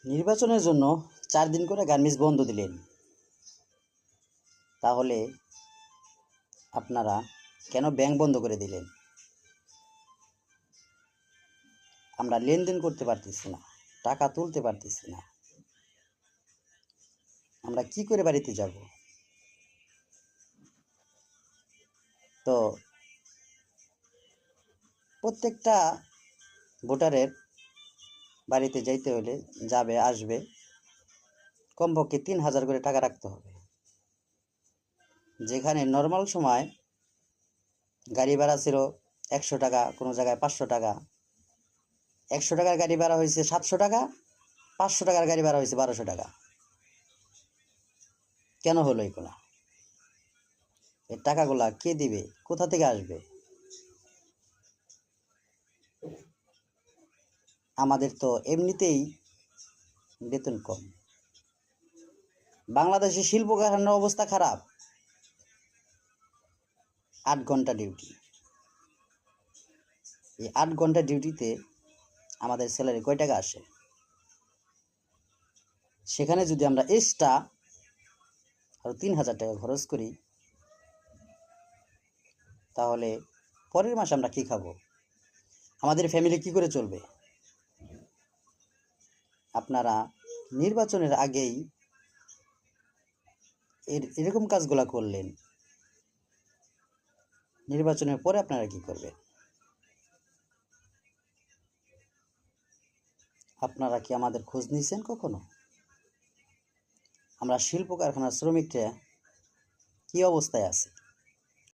নির্বাচনের জন্য 4 দিন করে গার্মেন্টস বন্ধ দিলেন, তাহলে আপনারা কেন ব্যাংক বন্ধ করে দিলেন? আমরা লেনদেন করতে পারতেছি না, টাকা তুলতে পারতেছি না, আমরা কি করে বাড়িতে যাব? তো প্রত্যেকটা ভোটারের বাড়িতে যাইতে হলে যাবে আসবে কমপক্ষে 3000 করে টাকা রাখতে হবে। যেখানে নর্মাল সময় গাড়ি ভাড়া ছিল 100 টাকা, কোনো জায়গায় 500 টাকা, 100 টাকার গাড়ি ভাড়া হয়েছে 700 টাকা, 500 টাকার গাড়ি ভাড়া হয়েছে 1200 টাকা। কেন হলো এগুলা? এই টাকাগুলা কে দিবে? কোথা থেকে আসবে? আমাদের তো এমনিতেই বেতন কম। বাংলাদেশে শিল্প কারখানার অবস্থা খারাপ। 8 ঘন্টা ডিউটি। এই 8 ঘন্টা ডিউটিতে আমাদের স্যালারি কয় টাকা আসে? সেখানে যদি আমরা এক্সট্রা আরও 3000 টাকা খরচ করি, তাহলে পরের মাসে আমরা কি খাবো? আমাদের ফ্যামিলি কি করে চলবে? আপনারা নির্বাচনের আগেই এরকম কাজগুলা করলেন, নির্বাচনের পরে আপনারা কি করবেন? আপনারা কি আমাদের খোঁজ নিয়েছেন কখনো? আমরা শিল্প কারখানার শ্রমিকরা কি অবস্থায় আছে?